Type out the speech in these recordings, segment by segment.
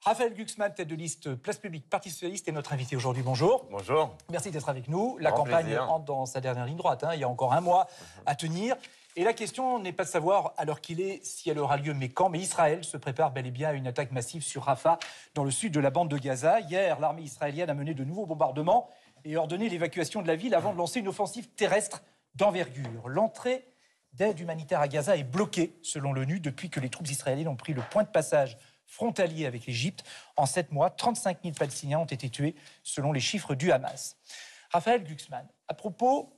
Raphaël Glucksmann, tête de liste Place Publique, Parti Socialiste, est notre invité aujourd'hui. Bonjour. Bonjour. Merci d'être avec nous. La Grand campagne plaisir. entre dans sa dernière ligne droite. Il y a encore un mois à tenir. Et la question n'est pas de savoir, à l'heure qu'il est, si elle aura lieu, mais quand. Mais Israël se prépare bel et bien à une attaque massive sur Rafah, dans le sud de la bande de Gaza. Hier, l'armée israélienne a mené de nouveaux bombardements et ordonné l'évacuation de la ville avant de lancer une offensive terrestre d'envergure. L'entrée d'aide humanitaire à Gaza est bloquée, selon l'ONU, depuis que les troupes israéliennes ont pris le point de passage frontalier avec l'Égypte. En 7 mois, 35 000 Palestiniens ont été tués, selon les chiffres du Hamas. Raphaël Glucksmann, à propos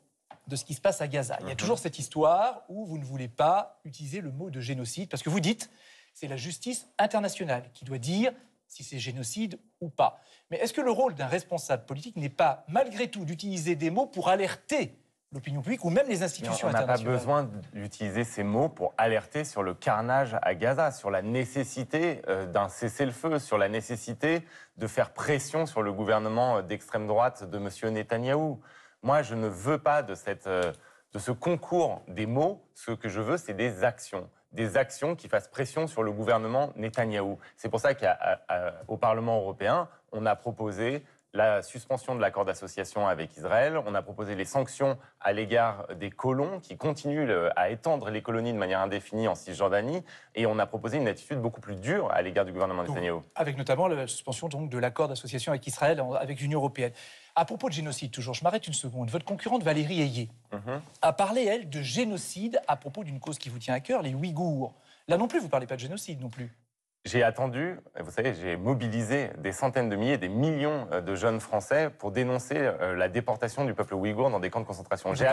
de ce qui se passe à Gaza, il y a toujours cette histoire où vous ne voulez pas utiliser le mot de génocide, parce que vous dites c'est la justice internationale qui doit dire si c'est génocide ou pas. Mais est-ce que le rôle d'un responsable politique n'est pas, malgré tout, d'utiliser des mots pour alerter l'opinion publique ou même les institutions internationales? On n'a pas besoin d'utiliser ces mots pour alerter sur le carnage à Gaza, sur la nécessité d'un cessez-le-feu, sur la nécessité de faire pression sur le gouvernement d'extrême droite de M. Netanyahou. Moi, je ne veux pas de ce concours des mots. Ce que je veux, c'est des actions qui fassent pression sur le gouvernement Netanyahou. C'est pour ça qu'au Parlement européen, on a proposé la suspension de l'accord d'association avec Israël. On a proposé les sanctions à l'égard des colons qui continuent à étendre les colonies de manière indéfinie en Cisjordanie. Et on a proposé une attitude beaucoup plus dure à l'égard du gouvernement Netanyahou. Avec notamment la suspension donc, de l'accord d'association avec Israël, avec l'Union européenne. À propos de génocide, toujours, je m'arrête une seconde. Votre concurrente Valérie Ayé a parlé, elle, de génocide à propos d'une cause qui vous tient à cœur, les Ouïghours. Là non plus, vous ne parlez pas de génocide non plus. J'ai attendu, vous savez, j'ai mobilisé des centaines de milliers, des millions de jeunes Français pour dénoncer la déportation du peuple ouïghour dans des camps de concentration. J'ai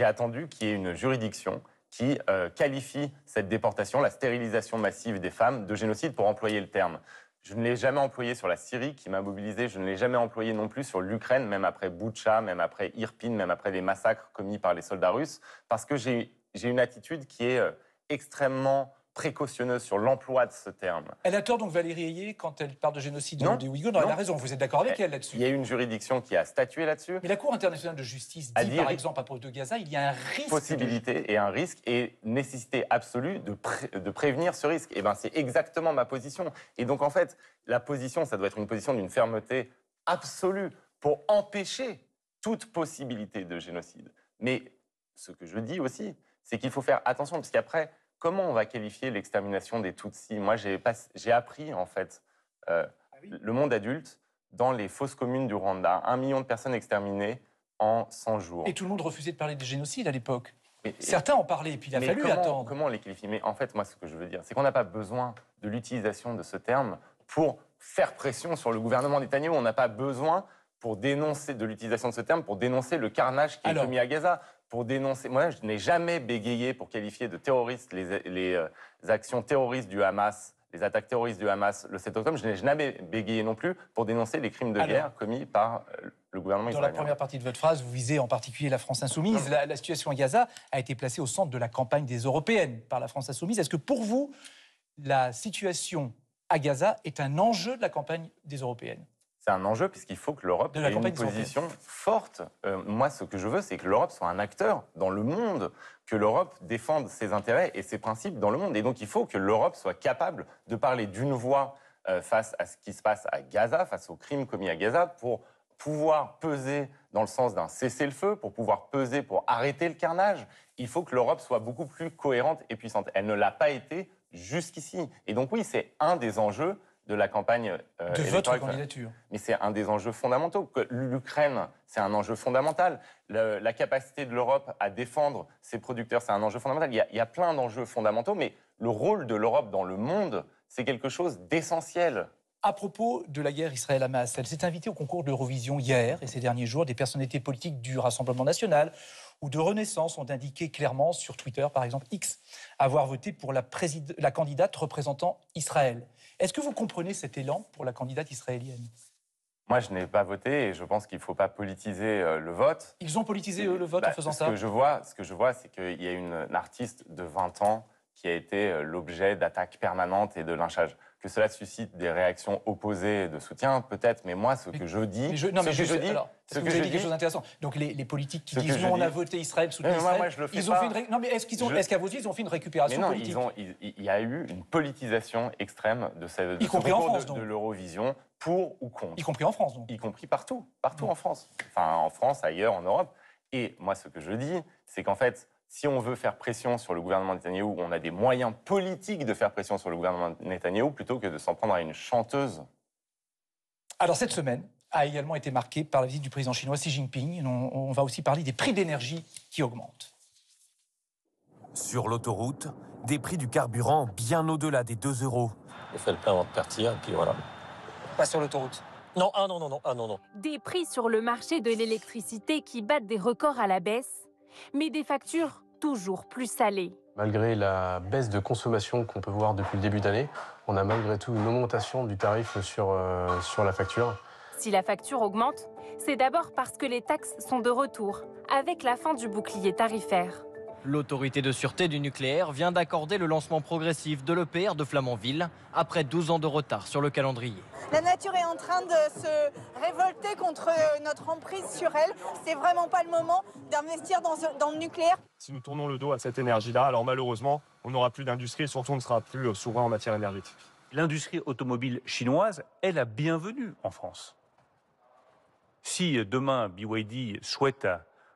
attendu qu'il y ait une juridiction qui qualifie cette déportation, la stérilisation massive des femmes, de génocide pour employer le terme. Je ne l'ai jamais employé sur la Syrie qui m'a mobilisé, je ne l'ai jamais employé non plus sur l'Ukraine, même après Boutcha, même après Irpin, même après les massacres commis par les soldats russes, parce que j'ai une attitude qui est extrêmement précautionneuse sur l'emploi de ce terme. Elle a tort donc Valérie Ayé quand elle parle de génocide des Ouïghours. Non, elle a raison, vous êtes d'accord avec elle là-dessus? Il y a une juridiction qui a statué là-dessus. Mais la Cour internationale de justice dit par exemple à propos de Gaza, il y a un risque. Possibilité et un risque et nécessité absolue de prévenir ce risque. Et ben c'est exactement ma position. Et donc en fait, la position, ça doit être une position d'une fermeté absolue pour empêcher toute possibilité de génocide. Mais ce que je dis aussi, c'est qu'il faut faire attention, parce qu'après, comment on va qualifier l'extermination des Tutsis? Moi, j'ai appris, en fait, le monde adulte dans les fosses communes du Rwanda. 1 million de personnes exterminées en 100 jours. Et tout le monde refusait de parler de génocide à l'époque. Certains en parlaient, et puis il a fallu attendre. Comment on les qualifie? Mais en fait, moi, ce que je veux dire, c'est qu'on n'a pas besoin de l'utilisation de ce terme pour faire pression sur le gouvernement Netanyahou. On n'a pas besoin de l'utilisation de ce terme pour dénoncer le carnage qui est commis à Gaza. Pour dénoncer. Moi, je n'ai jamais bégayé pour qualifier de terroristes les actions terroristes du Hamas, les attaques terroristes du Hamas le 7 octobre. Je n'ai jamais bégayé non plus pour dénoncer les crimes de guerre commis par le gouvernement israélien. Dans la première partie de votre phrase, vous visez en particulier la France insoumise. La situation à Gaza a été placée au centre de la campagne des Européennes par la France insoumise. Est-ce que pour vous, la situation à Gaza est un enjeu de la campagne des Européennes? C'est un enjeu puisqu'il faut que l'Europe ait une position forte. Moi, ce que je veux, c'est que l'Europe soit un acteur dans le monde, que l'Europe défende ses intérêts et ses principes dans le monde. Et donc, il faut que l'Europe soit capable de parler d'une voix face à ce qui se passe à Gaza, face aux crimes commis à Gaza, pour pouvoir peser dans le sens d'un cessez-le-feu, pour pouvoir peser pour arrêter le carnage. Il faut que l'Europe soit beaucoup plus cohérente et puissante. Elle ne l'a pas été jusqu'ici. Et donc, oui, c'est un des enjeux de la campagne de votre candidature. Mais c'est un des enjeux fondamentaux. L'Ukraine, c'est un enjeu fondamental. La capacité de l'Europe à défendre ses producteurs, c'est un enjeu fondamental. Il y a plein d'enjeux fondamentaux, mais le rôle de l'Europe dans le monde, c'est quelque chose d'essentiel. À propos de la guerre Israël-Hamas, elle s'est invitée au concours d'Eurovision hier et ces derniers jours, des personnalités politiques du Rassemblement national ou de Renaissance ont indiqué clairement sur Twitter, par exemple X, avoir voté pour la candidate représentant Israël. Est-ce que vous comprenez cet élan pour la candidate israélienne? Moi, je n'ai pas voté et je pense qu'il ne faut pas politiser le vote. Ils ont politisé le vote en faisant ça? Ce que je vois, c'est qu'il y a une artiste de 20 ans qui a été l'objet d'attaques permanentes et de lynchages. Que cela suscite des réactions opposées de soutien, peut-être, mais moi, ce que je dis... Vous avez dit quelque chose d'intéressant. Donc les politiques qui disent non, on a voté Israël, soutenu Israël, moi, je le fais ils ont fait une... Non, mais est-ce qu'à vos yeux, ils ont fait une récupération politique? Il y a eu une politisation extrême de y compris en France, de l'Eurovision, pour ou contre. Y compris en France, donc. Y compris partout en France. Enfin, en France, ailleurs, en Europe. Et moi, ce que je dis, c'est qu'en fait, si on veut faire pression sur le gouvernement Netanyahou, on a des moyens politiques de faire pression sur le gouvernement Netanyahou plutôt que de s'en prendre à une chanteuse. Alors cette semaine a également été marquée par la visite du président chinois Xi Jinping. On va aussi parler des prix d'énergie qui augmentent. Sur l'autoroute, des prix du carburant bien au-delà des 2 €. J'ai fait le plein avant de partir, et puis voilà. Pas sur l'autoroute. Non, non. Des prix sur le marché de l'électricité qui battent des records à la baisse, mais des factures toujours plus salées. Malgré la baisse de consommation qu'on peut voir depuis le début d'année, on a malgré tout une augmentation du tarif sur la facture. Si la facture augmente, c'est d'abord parce que les taxes sont de retour, avec la fin du bouclier tarifaire. L'autorité de sûreté du nucléaire vient d'accorder le lancement progressif de l'EPR de Flamanville, après 12 ans de retard sur le calendrier. La nature est en train de se révolter contre notre emprise sur elle. C'est vraiment pas le moment d'investir dans le nucléaire. Si nous tournons le dos à cette énergie-là, alors malheureusement, on n'aura plus d'industrie et surtout on ne sera plus souverain en matière énergétique. L'industrie automobile chinoise est la bienvenue en France. Si demain BYD souhaite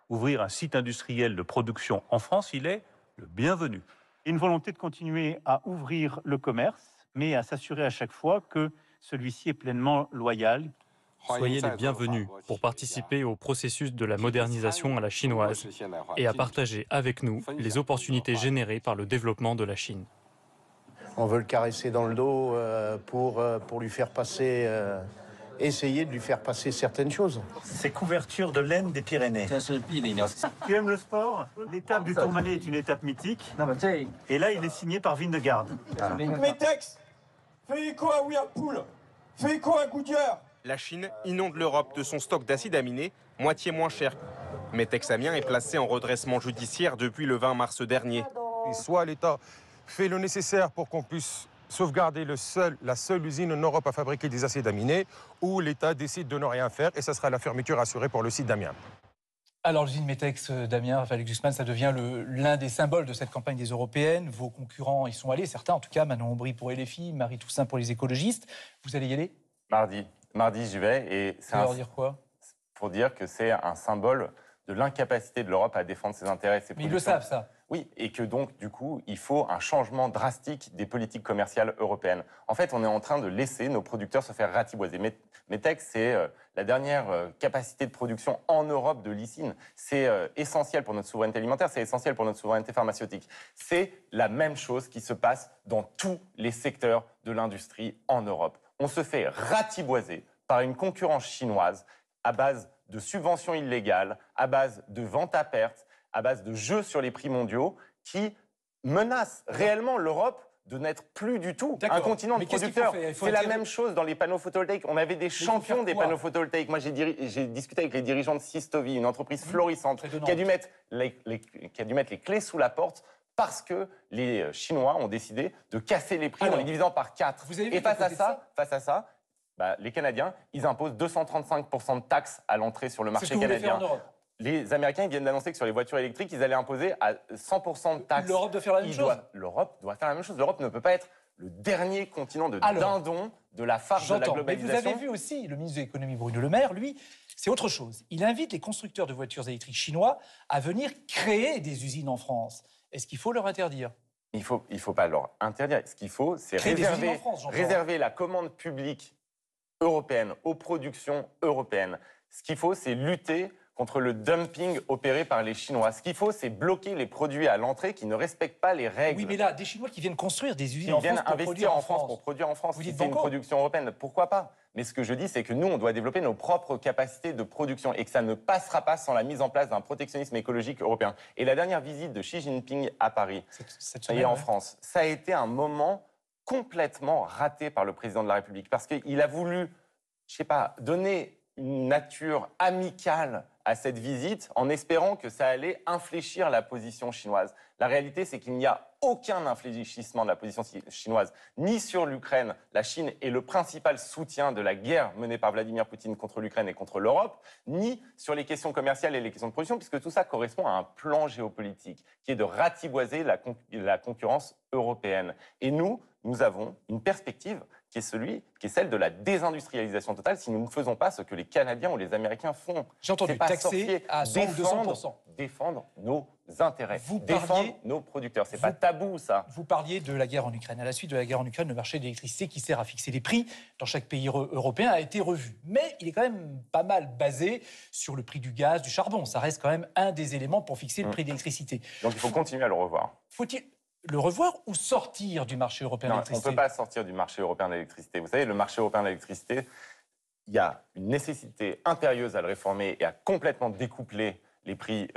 ouvrir un site industriel de production en France, il est le bienvenu. Une volonté de continuer à ouvrir le commerce, mais à s'assurer à chaque fois que celui-ci est pleinement loyal. Soyez les bienvenus pour participer au processus de la modernisation à la chinoise et à partager avec nous les opportunités générées par le développement de la Chine. On veut le caresser dans le dos pour lui faire passer... essayer de lui faire passer certaines choses. Ces couvertures de laine des Pyrénées. Tu aimes le sport? L'étape du Tourmalet est une étape mythique. Et là, il est signé par Vingegaard. Metex, fais écho à Whirlpool, fais écho à Goodyear. La Chine inonde l'Europe de son stock d'acides aminés, moitié moins cher. Metex Amiens est placé en redressement judiciaire depuis le 20 mars dernier. Soit l'État fait le nécessaire pour qu'on puisse sauvegarder la seule usine en Europe à fabriquer des acides aminés, ou l'État décide de ne rien faire et ça sera la fermeture assurée pour le site d'Amiens. Alors l'usine Metex d'Amiens, Félix Gusman, ça devient l'un des symboles de cette campagne des Européennes. Vos concurrents y sont allés, certains en tout cas, Manon Aubry pour LFI, Marie Toussaint pour les écologistes. Vous allez y aller? Mardi j'y vais. Et ça veut dire quoi? Pour dire que c'est un symbole de l'incapacité de l'Europe à défendre ses intérêts et ses productions. Mais ils le savent, ça. Oui, et que donc, du coup, il faut un changement drastique des politiques commerciales européennes. En fait, on est en train de laisser nos producteurs se faire ratiboiser. Metex, c'est la dernière capacité de production en Europe de lysine. C'est essentiel pour notre souveraineté alimentaire, c'est essentiel pour notre souveraineté pharmaceutique. C'est la même chose qui se passe dans tous les secteurs de l'industrie en Europe. On se fait ratiboiser par une concurrence chinoise à base de subventions illégales, à base de ventes à perte, à base de jeux sur les prix mondiaux qui menacent réellement l'Europe de n'être plus du tout un continent de producteurs. C'est la même chose dans les panneaux photovoltaïques. On avait des champions des panneaux photovoltaïques. Moi, j'ai discuté avec les dirigeants de Systovi, une entreprise florissante, qui a dû mettre les clés sous la porte parce que les Chinois ont décidé de casser les prix en les divisant par 4. Et face à ça, les Canadiens, ils imposent 235% de taxes à l'entrée sur le marché canadien. Les Américains ils viennent d'annoncer que sur les voitures électriques, ils allaient imposer à 100% de taxes. L'Europe doit faire la même chose. L'Europe doit faire la même chose. L'Europe ne peut pas être le dernier continent de dindons de la farce de la globalisation. Mais vous avez vu aussi, le ministre de l'économie Bruno Le Maire, lui, c'est autre chose. Il invite les constructeurs de voitures électriques chinois à venir créer des usines en France. Est-ce qu'il faut leur interdire ? Il faut pas leur interdire. Ce qu'il faut, c'est réserver la commande publique européenne aux productions européennes. Ce qu'il faut, c'est lutter contre le dumping opéré par les Chinois. Ce qu'il faut, c'est bloquer les produits à l'entrée qui ne respectent pas les règles. Oui, mais là, des Chinois qui viennent construire des usines en France pour investir en France, pour produire en France. Si c'est une production européenne, pourquoi pas? Mais ce que je dis, c'est que nous, on doit développer nos propres capacités de production et que ça ne passera pas sans la mise en place d'un protectionnisme écologique européen. Et la dernière visite de Xi Jinping à Paris, en France, ça a été un moment complètement raté par le président de la République parce qu'il a voulu, je sais pas, donner une nature amicale à cette visite en espérant que ça allait infléchir la position chinoise. La réalité, c'est qu'il n'y a aucun infléchissement de la position chinoise, ni sur l'Ukraine. La Chine est le principal soutien de la guerre menée par Vladimir Poutine contre l'Ukraine et contre l'Europe, ni sur les questions commerciales et les questions de production, puisque tout ça correspond à un plan géopolitique qui est de ratiboiser la concurrence européenne. Et nous avons une perspective qui est celle de la désindustrialisation totale si nous ne faisons pas ce que les Canadiens ou les Américains font. J'ai entendu, taxer à 100 ou 200%. Défendre nos intérêts, défendre nos producteurs. C'est pas tabou, ça. Vous parliez de la guerre en Ukraine. À la suite de la guerre en Ukraine, le marché de l'électricité qui sert à fixer les prix dans chaque pays européen a été revu. Mais il est quand même pas mal basé sur le prix du gaz, du charbon. Ça reste quand même un des éléments pour fixer le prix de l'électricité. Donc il faut continuer à le revoir. Faut-il le revoir ou sortir du marché européen de l'électricité? On ne peut pas sortir du marché européen de l'électricité. Vous savez, le marché européen de l'électricité, il y a une nécessité impérieuse à le réformer et à complètement découpler les prix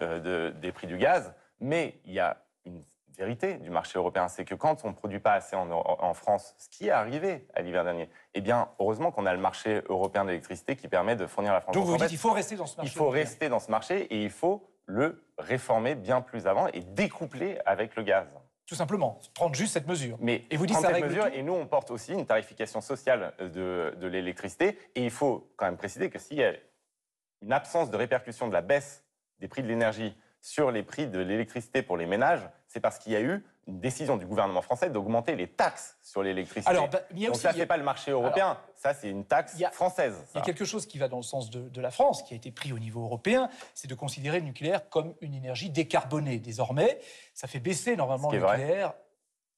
des prix du gaz. Mais il y a une vérité du marché européen, c'est que quand on ne produit pas assez en France, ce qui est arrivé à l'hiver dernier, eh bien, heureusement qu'on a le marché européen de l'électricité qui permet de fournir la France. Donc vous dites qu'il faut rester dans ce marché. Il faut rester dans ce marché et il faut le réformer bien plus avant et découpler avec le gaz. Tout simplement, prendre juste cette mesure. Mais et vous dites ça règle tout. Et nous, on porte aussi une tarification sociale de l'électricité. Et il faut quand même préciser que s'il y a une absence de répercussion de la baisse des prix de l'énergie sur les prix de l'électricité pour les ménages, c'est parce qu'il y a eu une décision du gouvernement français d'augmenter les taxes sur l'électricité. Donc ça, ce n'est pas le marché européen, ça, c'est une taxe française. Il y a quelque chose qui va dans le sens de la France, qui a été pris au niveau européen, c'est de considérer le nucléaire comme une énergie décarbonée. Désormais, ça fait baisser normalement le nucléaire.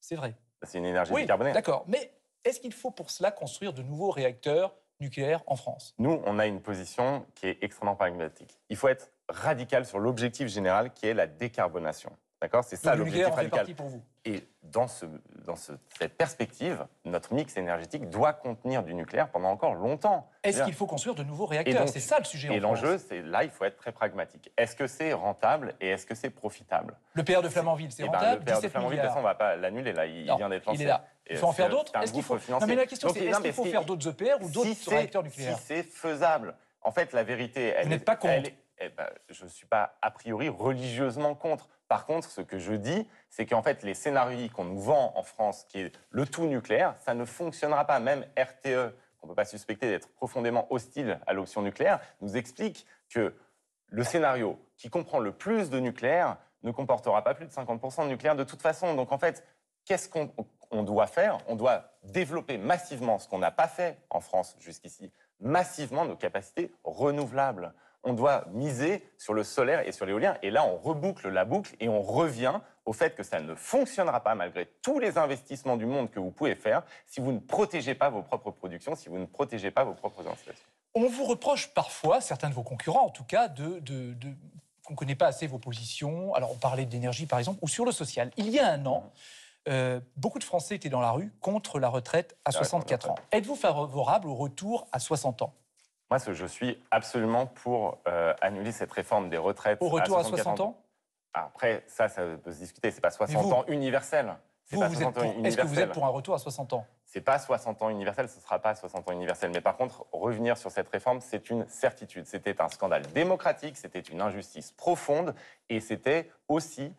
C'est vrai. C'est une énergie décarbonée. D'accord. Mais est-ce qu'il faut pour cela construire de nouveaux réacteurs nucléaires en France? Nous, on a une position qui est extrêmement pragmatique. Il faut être radical sur l'objectif général qui est la décarbonation. D'accord? C'est ça l'objectif radical. Pour vous. Et dans cette perspective, notre mix énergétique doit contenir du nucléaire pendant encore longtemps. Est-ce qu'il faut construire de nouveaux réacteurs? C'est ça le sujet en France. Et l'enjeu, c'est là, il faut être très pragmatique. Est-ce que c'est rentable et est-ce que c'est profitable? Le PR de Flamanville, c'est rentable? Le PR de Flamanville, de toute façon, on ne va pas l'annuler. Là, il vient d'être lancé. Il est là. Il faut en faire d'autres? Est-ce qu'il faut... Non, mais la question, c'est est-ce qu'il faut faire d'autres EPR ou d'autres réacteurs nucléaires? Si c'est faisable. En fait, la vérité... Vous n'êtes pas contre? Je ne suis pas a priori religieusement contre. Par contre, ce que je dis, c'est qu'en fait, les scénarios qu'on nous vend en France, qui est le tout nucléaire, ça ne fonctionnera pas. Même RTE, qu'on ne peut pas suspecter d'être profondément hostile à l'option nucléaire, nous explique que le scénario qui comprend le plus de nucléaire ne comportera pas plus de 50% de nucléaire de toute façon. Donc en fait, qu'est-ce qu'on doit faire? On doit développer massivement, ce qu'on n'a pas fait en France jusqu'ici, massivement nos capacités renouvelables. On doit miser sur le solaire et sur l'éolien. Et là, on reboucle la boucle et on revient au fait que ça ne fonctionnera pas malgré tous les investissements du monde que vous pouvez faire si vous ne protégez pas vos propres productions, si vous ne protégez pas vos propres installations. On vous reproche parfois, certains de vos concurrents en tout cas, qu'on ne connaît pas assez vos positions. Alors on parlait d'énergie par exemple, ou sur le social. Il y a un an, beaucoup de Français étaient dans la rue contre la retraite à 64 ans. Êtes-vous favorable au retour à 60 ans? Moi, je suis absolument pour annuler cette réforme des retraites. Au retour à 60 ans? Après, ça peut se discuter. C'est pas 60 ans universel. Est-ce que vous êtes pour un retour à 60 ans? C'est pas 60 ans universel, ce ne sera pas 60 ans universel. Mais par contre, revenir sur cette réforme, c'est une certitude. C'était un scandale démocratique, c'était une injustice profonde et c'était aussi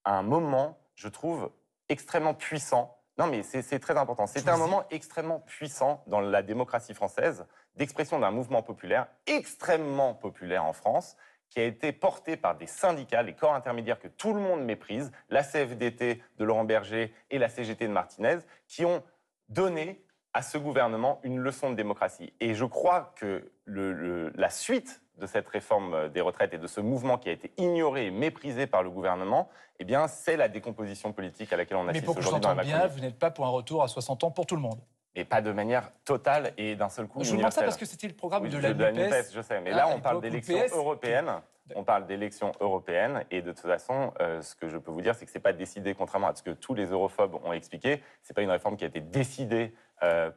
un moment, je trouve, extrêmement puissant. Non, mais c'est très important. C'était un moment extrêmement puissant dans la démocratie française, d'expression d'un mouvement populaire, extrêmement populaire en France, qui a été porté par des syndicats, les corps intermédiaires que tout le monde méprise, la CFDT de Laurent Berger et la CGT de Martinez, qui ont donné à ce gouvernement une leçon de démocratie. Et je crois que la suite de cette réforme des retraites et de ce mouvement qui a été ignoré et méprisé par le gouvernement, eh bien, c'est la décomposition politique à laquelle on assiste aujourd'hui dans la Macronie. Mais pour que je t'entende bien, vous n'êtes pas pour un retour à 60 ans pour tout le monde? Et pas de manière totale et d'un seul coup universelle. Je vous demande ça parce que c'était le programme de la NUPES. Je sais, mais là, on parle d'élections européennes. On parle d'élections européennes et de toute façon, ce que je peux vous dire, c'est que ce n'est pas décidé, contrairement à ce que tous les europhobes ont expliqué, ce n'est pas une réforme qui a été décidée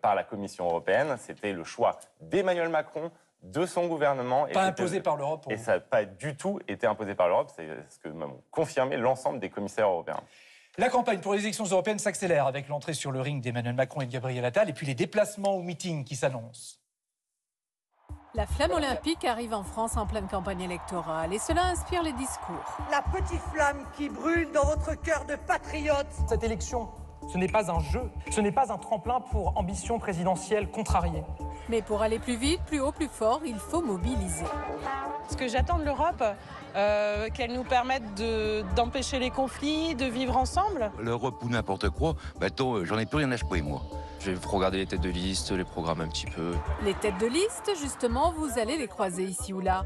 par la Commission européenne, c'était le choix d'Emmanuel Macron, de son gouvernement. Pas imposé par l'Europe. Et ça n'a pas du tout été imposé par l'Europe, c'est ce que m'ont confirmé l'ensemble des commissaires européens. La campagne pour les élections européennes s'accélère avec l'entrée sur le ring d'Emmanuel Macron et de Gabriel Attal et puis les déplacements ou meetings qui s'annoncent. La flamme olympique arrive en France en pleine campagne électorale et cela inspire les discours. La petite flamme qui brûle dans votre cœur de patriote. Cette élection, ce n'est pas un jeu, ce n'est pas un tremplin pour ambition présidentielle contrariée. Mais pour aller plus vite, plus haut, plus fort, il faut mobiliser. Ce que j'attends de l'Europe, qu'elle nous permette d'empêcher les conflits, de vivre ensemble. L'Europe ou n'importe quoi, maintenant j'en ai plus rien à secouer moi. Je vais regarder les têtes de liste, les programmes un petit peu. Les têtes de liste, justement, vous allez les croiser ici ou là.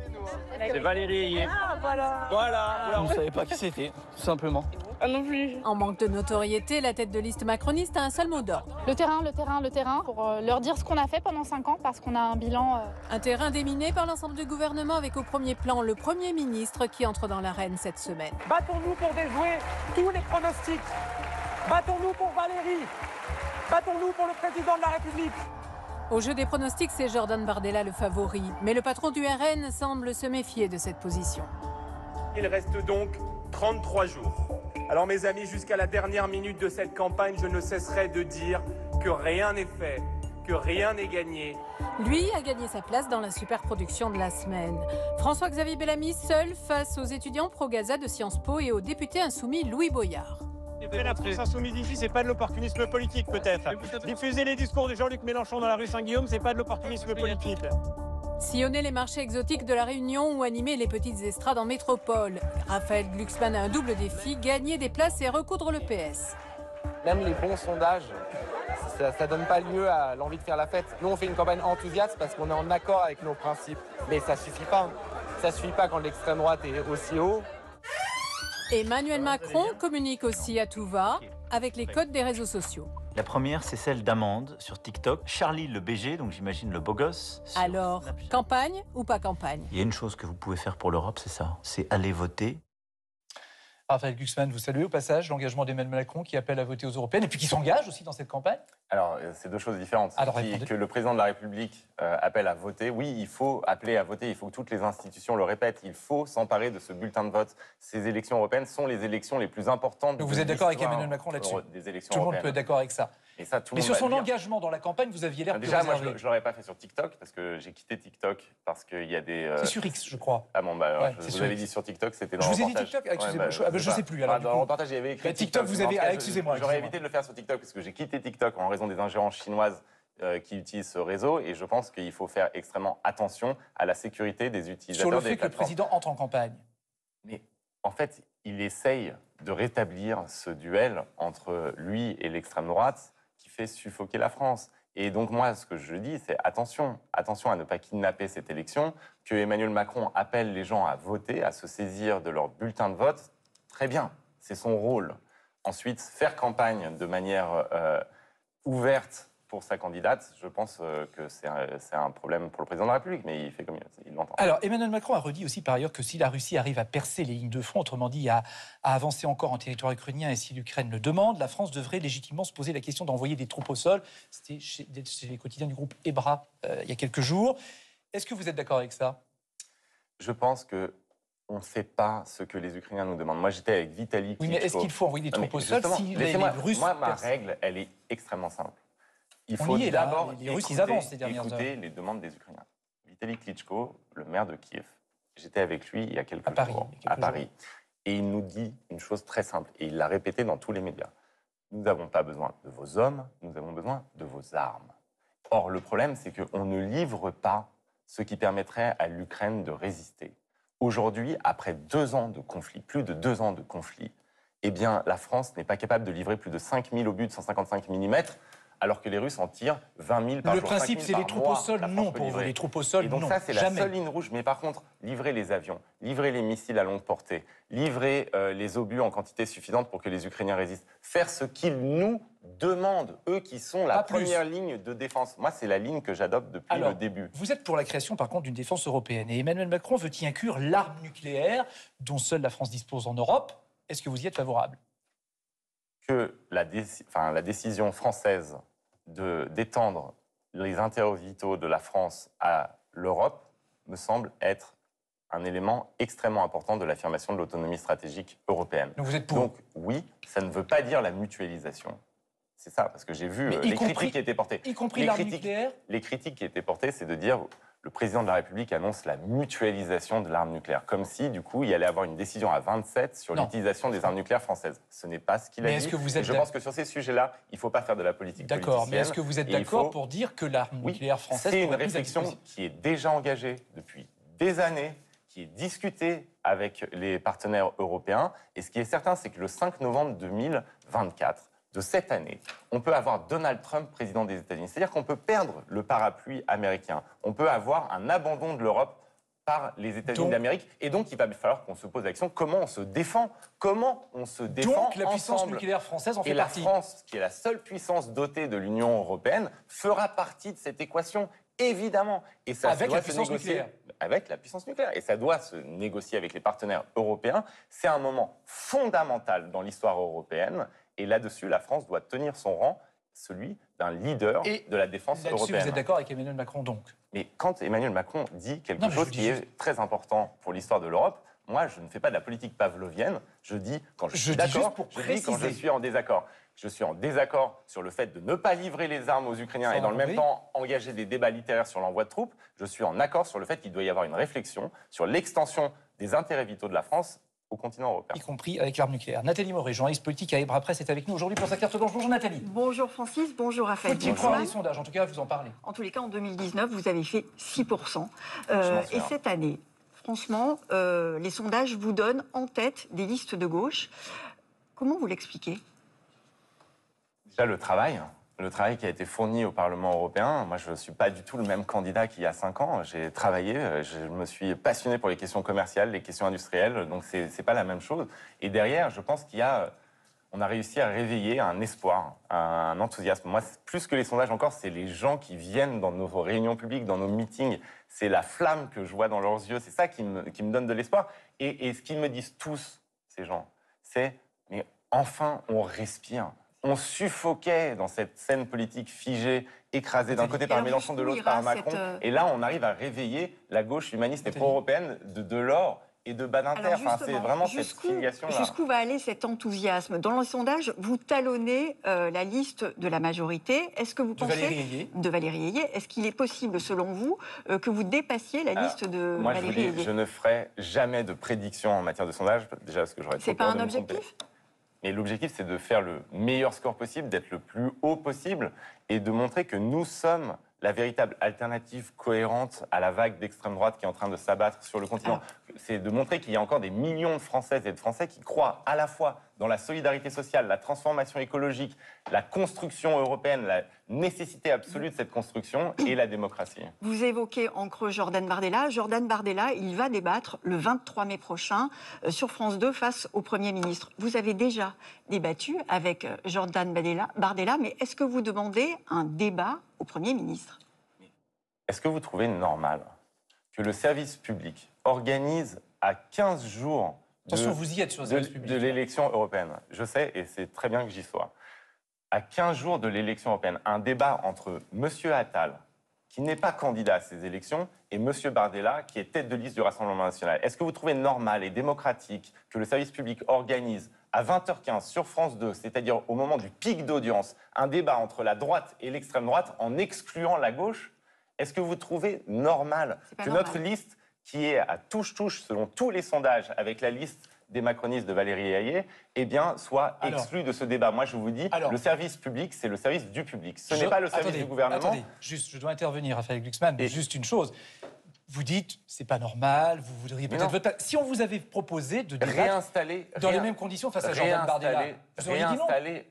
C'est Valérie. Ah, voilà. Voilà. Vous ne savez pas qui c'était, tout simplement. Ah non plus. En manque de notoriété, la tête de liste macroniste a un seul mot d'ordre. Le terrain, pour leur dire ce qu'on a fait pendant 5 ans, parce qu'on a un bilan... Un terrain déminé par l'ensemble du gouvernement avec au premier plan le Premier ministre qui entre dans l'arène cette semaine. Battons-nous pour déjouer tous les pronostics. Battons-nous pour Valérie. Battons-nous pour le président de la République. Au jeu des pronostics, c'est Jordan Bardella le favori. Mais le patron du RN semble se méfier de cette position. Il reste donc 33 jours. Alors mes amis, jusqu'à la dernière minute de cette campagne, je ne cesserai de dire que rien n'est fait, que rien n'est gagné. Lui a gagné sa place dans la superproduction de la semaine. François-Xavier Bellamy seul face aux étudiants pro-Gaza de Sciences Po et au député insoumis Louis Boyard. La France insoumise ici, c'est pas de l'opportunisme politique peut-être. Diffuser les discours de Jean-Luc Mélenchon dans la rue Saint-Guillaume, c'est pas de l'opportunisme politique. Sillonner les marchés exotiques de la Réunion ou animer les petites estrades en métropole. Raphaël Glucksmann a un double défi, gagner des places et recoudre le PS. Même les bons sondages, ça donne pas lieu à l'envie de faire la fête. Nous, on fait une campagne enthousiaste parce qu'on est en accord avec nos principes. Mais ça suffit pas. Ça suffit pas quand l'extrême droite est aussi haut. Emmanuel Macron communique aussi à tout va avec les codes des réseaux sociaux. La première, c'est celle d'Amande sur TikTok. Charlie le BG, donc j'imagine le beau gosse. Alors, campagne ou pas campagne? Il y a une chose que vous pouvez faire pour l'Europe, c'est ça. C'est aller voter. Raphaël Glucksmann, vous saluez au passage l'engagement d'Emmanuel Macron qui appelle à voter aux européennes et puis qui s'engage aussi dans cette campagne? Alors, c'est deux choses différentes. Que le président de la République appelle à voter, oui, il faut appeler à voter, il faut que toutes les institutions le répètent, il faut s'emparer de ce bulletin de vote. Ces élections européennes sont les élections les plus importantes. Donc vous êtes d'accord avec Emmanuel Macron là-dessus? Des élections tout le monde européennes. peut être d'accord avec ça. Et ça, tout mais le monde sur son va engagement dans la campagne, vous aviez l'air plus déjà, moi, réservé. je ne l'aurais pas fait sur TikTok, parce que j'ai quitté TikTok, parce qu'il y a des... C'est sur X, je crois. Ah bon, bah, ouais, vous avez dit sur TikTok, c'était dans le reportage. Je vous ai dit TikTok? Excusez-moi, je ne sais plus. Alors, dans le reportage, il y avait écrit TikTok, vous avez... Excusez-moi. J'aurais évité de le faire sur TikTok, parce que j'ai quitté TikTok en raison des ingérences chinoises qui utilisent ce réseau, et je pense qu'il faut faire extrêmement attention à la sécurité des utilisateurs. Sur le fait que le président entre en campagne. Mais en fait, il essaye de rétablir ce duel entre lui et l'extrême droite qui fait suffoquer la France. Et donc moi, ce que je dis, c'est attention à ne pas kidnapper cette élection, que Emmanuel Macron appelle les gens à voter, à se saisir de leur bulletin de vote. Très bien, c'est son rôle. Ensuite, faire campagne de manière ouverte pour sa candidate, je pense que c'est un problème pour le président de la République, mais il fait comme il l'entend. Alors, Emmanuel Macron a redit aussi par ailleurs que si la Russie arrive à percer les lignes de front, autrement dit à avancer encore en territoire ukrainien et si l'Ukraine le demande, la France devrait légitimement se poser la question d'envoyer des troupes au sol. C'était chez les quotidiens du groupe EBRA il y a quelques jours. Est-ce que vous êtes d'accord avec ça? Je pense que on ne sait pas ce que les Ukrainiens nous demandent. Moi, j'étais avec Vitaly Klitschko. Oui, mais est-ce qu'il faut envoyer des troupes au sol si les Russes Moi, ma règle, elle est extrêmement simple. Il on faut y est, d'abord les Russes, ils avancent ces dernières écouter les demandes des Ukrainiens. Vitaly Klitschko, le maire de Kiev, j'étais avec lui il y a quelques jours à Paris. Et il nous dit une chose très simple, et il l'a répété dans tous les médias. Nous n'avons pas besoin de vos hommes, nous avons besoin de vos armes. Or, le problème, c'est qu'on ne livre pas ce qui permettrait à l'Ukraine de résister. Aujourd'hui, après 2 ans de conflit, plus de 2 ans de conflit, eh bien, la France n'est pas capable de livrer plus de 5000 obus de 155 mm, alors que les Russes en tirent 20 000 par jour. Le principe, c'est les troupes au sol, non, pour vous. Les troupes au sol, non. Et donc ça, c'est la seule ligne rouge. Mais par contre, livrer les avions, livrer les missiles à longue portée, livrer les obus en quantité suffisante pour que les Ukrainiens résistent, faire ce qu'ils nous demandent, eux qui sont la première ligne de défense. Moi, c'est la ligne que j'adopte depuis le début. Vous êtes pour la création, par contre, d'une défense européenne. Et Emmanuel Macron veut y inclure l'arme nucléaire dont seule la France dispose en Europe. Est-ce que vous y êtes favorable? Que la décision française d'étendre les intérêts vitaux de la France à l'Europe me semble être un élément extrêmement important de l'affirmation de l'autonomie stratégique européenne. Donc vous êtes pour? Donc oui, ça ne veut pas dire la mutualisation. C'est ça, parce que j'ai vu les critiques qui étaient portées. Y compris l'arme nucléaire? Les critiques qui étaient portées, c'est de dire le président de la République annonce la mutualisation de l'arme nucléaire, comme si, du coup, il y allait avoir une décision à 27 sur l'utilisation des armes nucléaires françaises. Ce n'est pas ce qu'il a dit. Et je pense que sur ces sujets-là, il ne faut pas faire de la politique politicienne. D'accord, mais est-ce que vous êtes d'accord pour dire que l'arme nucléaire française... C'est une réflexion qui est déjà engagée depuis des années, qui est discutée avec les partenaires européens. Et ce qui est certain, c'est que le 5 novembre 2024, de cette année, on peut avoir Donald Trump président des États-Unis. C'est-à-dire qu'on peut perdre le parapluie américain. On peut avoir un abandon de l'Europe par les États-Unis d'Amérique. Et donc, il va falloir qu'on se pose la question, comment on se défend? Comment on se défend Donc, la puissance nucléaire française en fait partie. Et la France, qui est la seule puissance dotée de l'Union européenne, fera partie de cette équation, évidemment. Et ça avec doit la puissance se négocier nucléaire. Avec la puissance nucléaire. Et ça doit se négocier avec les partenaires européens. C'est un moment fondamental dans l'histoire européenne. Et là-dessus, la France doit tenir son rang, celui d'un leader de la défense européenne. Vous êtes d'accord avec Emmanuel Macron, donc? Mais quand Emmanuel Macron dit quelque chose qui est très important pour l'histoire de l'Europe, moi, je ne fais pas de la politique pavlovienne. Je dis quand je suis d'accord, je dis quand je suis en désaccord. Je suis en désaccord sur le fait de ne pas livrer les armes aux Ukrainiens et dans le même temps engager des débats littéraires sur l'envoi de troupes. Je suis en accord sur le fait qu'il doit y avoir une réflexion sur l'extension des intérêts vitaux de la France au continent européen. Y compris avec l'arme nucléaire. Nathalie Morey, journaliste politique à Ebra Presse, est avec nous aujourd'hui pour sa carte blanche. Bonjour Nathalie. Bonjour Francis, bonjour Raphaël. Faut-il croire les sondages? En tout cas, vous en parlez. En tous les cas, en 2019, vous avez fait 6%. Et cette année, franchement, les sondages vous donnent en tête des listes de gauche. Comment vous l'expliquez? Déjà, le travail qui a été fourni au Parlement européen. Moi, je ne suis pas du tout le même candidat qu'il y a 5 ans. J'ai travaillé, je me suis passionné pour les questions commerciales, les questions industrielles, donc ce n'est pas la même chose. Et derrière, je pense on a réussi à réveiller un espoir, un enthousiasme. Moi, plus que les sondages encore, c'est les gens qui viennent dans nos réunions publiques, dans nos meetings. C'est la flamme que je vois dans leurs yeux. C'est ça qui me donne de l'espoir. Et ce qu'ils me disent tous, ces gens, c'est « mais enfin, on respire ». On suffoquait dans cette scène politique figée, écrasée d'un côté par Mélenchon, de l'autre par Macron. Et là, on arrive à réveiller la gauche humaniste et pro-européenne de Delors et de Badinter. Enfin, c'est vraiment cette filiation-là. Jusqu'où va aller cet enthousiasme? Dans le sondage, vous talonnez la liste de la majorité. Est-ce que vous pensez... De Valérie Ayé. Est-ce qu'il est possible, selon vous, que vous dépassiez la liste de Valérie Ayé? Je ne ferai jamais de prédiction en matière de sondage, déjà parce que j'aurais trop peur de me tromper. C'est pas un objectif? Et l'objectif, c'est de faire le meilleur score possible, d'être le plus haut possible et de montrer que nous sommes la véritable alternative cohérente à la vague d'extrême droite qui est en train de s'abattre sur le continent. C'est de montrer qu'il y a encore des millions de Françaises et de Français qui croient à la fois dans la solidarité sociale, la transformation écologique, la construction européenne, la nécessité absolue de cette construction et la démocratie. Vous évoquez en creux Jordan Bardella. Jordan Bardella, il va débattre le 23 mai prochain sur France 2 face au Premier ministre. Vous avez déjà débattu avec Jordan Bardella, mais est-ce que vous demandez un débat au Premier ministre? Est-ce que vous trouvez normal que le service public organise à 15 jours de l'élection européenne? Je sais, et c'est très bien que j'y sois. À 15 jours de l'élection européenne, un débat entre M. Attal, qui n'est pas candidat à ces élections, et M. Bardella, qui est tête de liste du Rassemblement national. Est-ce que vous trouvez normal et démocratique que le service public organise à 20h15 sur France 2, c'est-à-dire au moment du pic d'audience, un débat entre la droite et l'extrême droite en excluant la gauche? Est-ce que vous trouvez normal que notre liste, qui est à touche-touche selon tous les sondages avec la liste des macronistes de Valérie Ayé, eh bien, soit exclue de ce débat? Moi, je vous dis, le service public, c'est le service du public. Ce n'est pas le service du gouvernement. Attendez, juste, je dois intervenir, Raphaël Glucksmann, mais juste une chose. Vous dites, c'est pas normal, vous voudriez peut-être voter. Si on vous avait proposé de débattre dans les mêmes conditions face à Jordan Bardella, vous auriez dit non.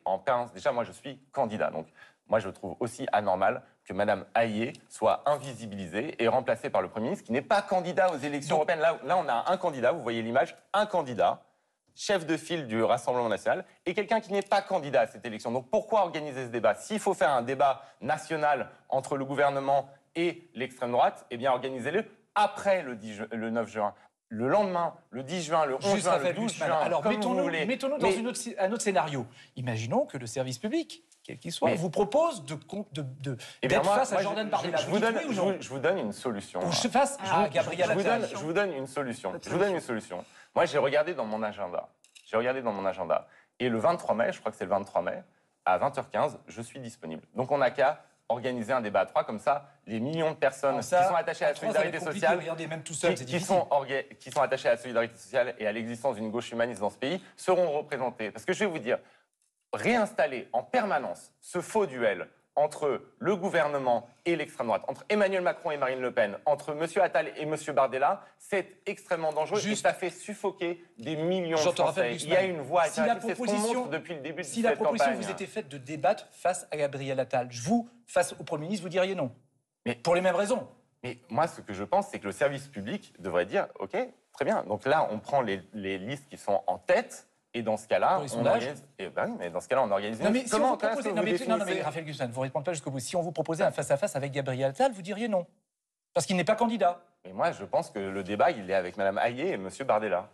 En permanence. Déjà, moi, je suis candidat. Donc, moi, je trouve aussi anormal que Mme Ayé soit invisibilisée et remplacée par le Premier ministre qui n'est pas candidat aux élections européennes. Là, on a un candidat, vous voyez l'image, un candidat, chef de file du Rassemblement national, et quelqu'un qui n'est pas candidat à cette élection. Donc pourquoi organiser ce débat? S'il faut faire un débat national entre le gouvernement et l'extrême droite, eh bien organisez-le après le 9 juin. Le lendemain, le 10 juin, le 11 juin, le 12 juin, alors mettons-nous dans un autre scénario. Imaginons que le service public, quel qu'il soit, vous propose d'être face à Jordan Bardella. Je vous donne une solution. Ou face à Gabriel Attal. Je vous donne une solution. Moi, j'ai regardé dans mon agenda. Et le 23 mai, je crois que c'est le 23 mai, à 20h15, je suis disponible. Donc on n'a qu'à organiser un débat à 3 comme ça, les millions de personnes qui sont attachées à la solidarité sociale, regardez, même tout seul, qui sont attachées à la solidarité sociale et à l'existence d'une gauche humaniste dans ce pays, seront représentées. Parce que je vais vous dire, réinstaller en permanence ce faux duel entre le gouvernement et l'extrême droite, entre Emmanuel Macron et Marine Le Pen, entre M. Attal et M. Bardella, c'est extrêmement dangereux et ça fait suffoquer des millions de Français. Il y a une voie alternative, c'est ce qu'on montre depuis le début de cette campagne. Si la proposition vous était faite de débattre face à Gabriel Attal, vous, face au Premier ministre, vous diriez non. Mais pour les mêmes raisons. Mais moi, ce que je pense, c'est que le service public devrait dire « OK, très bien, donc là, on prend les listes qui sont en tête ». Et dans ce cas-là, on organise. Oui, mais dans ce cas-là, on organise. Non, mais si on vous proposait. Non, mais Raphaël Glusman, vous ne répondez pas jusqu'au bout. Si on vous proposait un face-à-face avec Gabriel Attal, vous diriez non. Parce qu'il n'est pas candidat. Mais moi, je pense que le débat, il est avec Mme Hayé et M. Bardella.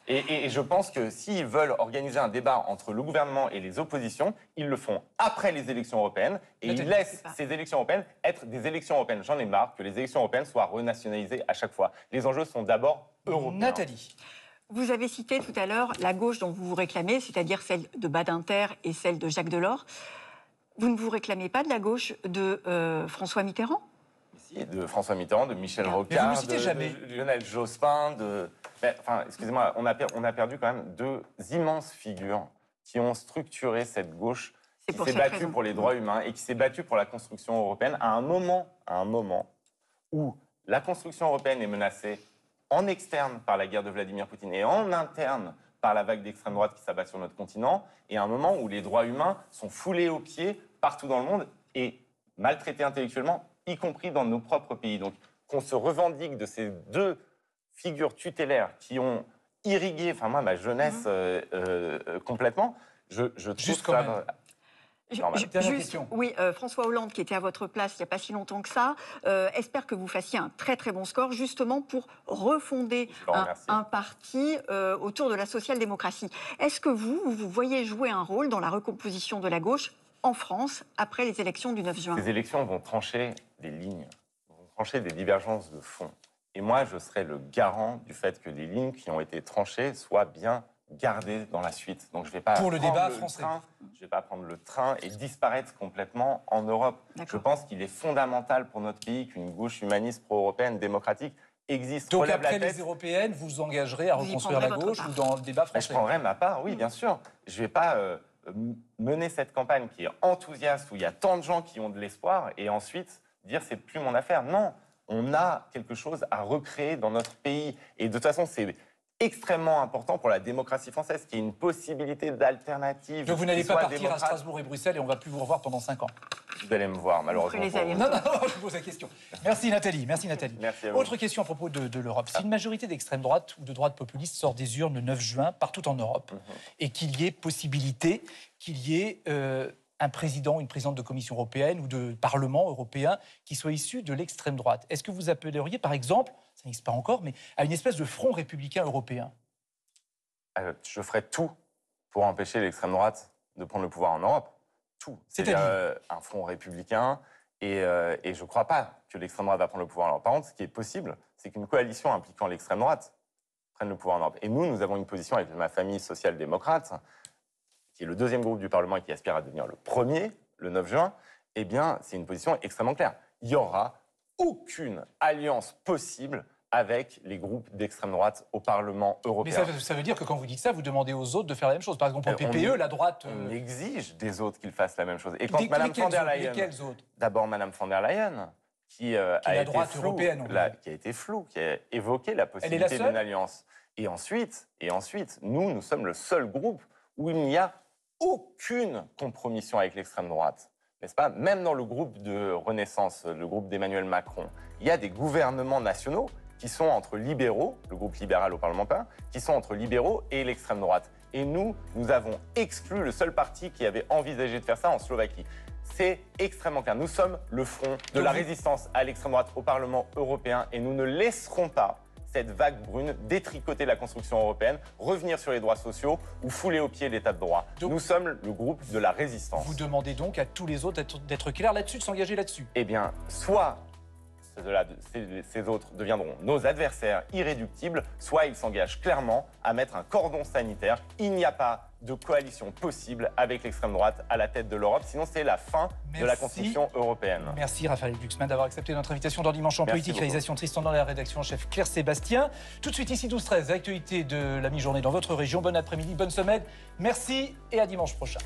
Et je pense que s'ils veulent organiser un débat entre le gouvernement et les oppositions, ils le font après les élections européennes et ils laissent ces élections européennes être des élections européennes. J'en ai marre que les élections européennes soient renationalisées à chaque fois. Les enjeux sont d'abord européens. Nathalie. Vous avez cité tout à l'heure la gauche dont vous vous réclamez, c'est-à-dire celle de Badinter et celle de Jacques Delors. Vous ne vous réclamez pas de la gauche de François Mitterrand ? Si, de François Mitterrand, de Michel Rocard, de Lionel Jospin, Enfin, excusez-moi, on a perdu quand même deux immenses figures qui ont structuré cette gauche qui s'est battue pour les droits humains et qui s'est battue pour la construction européenne à un moment où la construction européenne est menacée en externe par la guerre de Vladimir Poutine et en interne par la vague d'extrême droite qui s'abat sur notre continent, et à un moment où les droits humains sont foulés aux pieds partout dans le monde et maltraités intellectuellement, y compris dans nos propres pays. Donc qu'on se revendique de ces deux figures tutélaires qui ont irrigué, enfin moi, ma jeunesse complètement, je trouve juste quand même. Oui, François Hollande, qui était à votre place il n'y a pas si longtemps que ça, espère que vous fassiez un très très bon score, justement pour refonder un parti autour de la social-démocratie. Est-ce que vous voyez jouer un rôle dans la recomposition de la gauche en France après les élections du 9 juin ? Les élections vont trancher des lignes, vont trancher des divergences de fond. Et moi, je serai le garant du fait que les lignes qui ont été tranchées soient bien gardées dans la suite. Donc je ne vais pas pour le débat français. Je ne vais pas prendre le train et disparaître complètement en Europe. Je pense qu'il est fondamental pour notre pays qu'une gauche humaniste pro-européenne démocratique existe. Donc après les européennes, vous vous engagerez à reconstruire la gauche ou dans le débat français ? Je prendrai ma part, oui, bien sûr. Je ne vais pas mener cette campagne qui est enthousiaste, où il y a tant de gens qui ont de l'espoir, et ensuite dire c'est plus mon affaire. Non, on a quelque chose à recréer dans notre pays. Et de toute façon, c'est extrêmement important pour la démocratie française, qu'il y ait une possibilité d'alternative. Donc vous n'allez pas partir à Strasbourg et Bruxelles et on ne va plus vous revoir pendant 5 ans. Vous allez me voir, malheureusement. Non, je vous pose la question. Merci Nathalie. Merci à vous. Autre question à propos de l'Europe. Si une majorité d'extrême droite ou de droite populiste sort des urnes le 9 juin partout en Europe et qu'il y ait possibilité qu'il y ait un président, une présidente de Commission européenne ou de Parlement européen qui soit issu de l'extrême droite, est-ce que vous appelleriez, par exemple, ça n'existe pas encore, mais à une espèce de front républicain européen ? Je ferai tout pour empêcher l'extrême droite de prendre le pouvoir en Europe. Tout. C'est-à-dire un front républicain. Et je ne crois pas que l'extrême droite va prendre le pouvoir en Europe. Par contre, ce qui est possible, c'est qu'une coalition impliquant l'extrême droite prenne le pouvoir en Europe. Et nous avons une position avec ma famille social-démocrate, qui est le deuxième groupe du Parlement et qui aspire à devenir le premier, le 9 juin. Eh bien, c'est une position extrêmement claire. Il y aura aucune alliance possible avec les groupes d'extrême droite au Parlement européen. Mais ça veut dire que quand vous dites ça, vous demandez aux autres de faire la même chose. Par exemple, pour PPE, la droite... On exige des autres qu'ils fassent la même chose. Et quand Mme von der Leyen... D'abord, Mme von der Leyen, qui a été floue, qui a évoqué la possibilité d'une alliance. Et ensuite, nous sommes le seul groupe où il n'y a aucune compromission avec l'extrême droite. N'est-ce pas ? Même dans le groupe de Renaissance, le groupe d'Emmanuel Macron, il y a des gouvernements nationaux qui sont entre libéraux, le groupe libéral au Parlement européen, qui sont entre libéraux et l'extrême droite. Et nous avons exclu le seul parti qui avait envisagé de faire ça en Slovaquie. C'est extrêmement clair. Nous sommes le front de la résistance à l'extrême droite au Parlement européen et nous ne laisserons pas cette vague brune détricoter la construction européenne, revenir sur les droits sociaux ou fouler aux pieds l'état de droit. Donc, nous sommes le groupe de la résistance. Vous demandez donc à tous les autres d'être clairs là-dessus, de s'engager là-dessus ? Eh bien, soit ces autres deviendront nos adversaires irréductibles, soit ils s'engagent clairement à mettre un cordon sanitaire. Il n'y a pas de coalition possible avec l'extrême droite à la tête de l'Europe, sinon c'est la fin de la construction européenne. Merci Raphaël Glucksmann d'avoir accepté notre invitation dans Dimanche en politique. Réalisation Tristan dans la rédaction en chef Claire Sébastien. Tout de suite ici 12-13, actualité de la mi-journée dans votre région. Bon après-midi, bonne semaine. Merci et à dimanche prochain.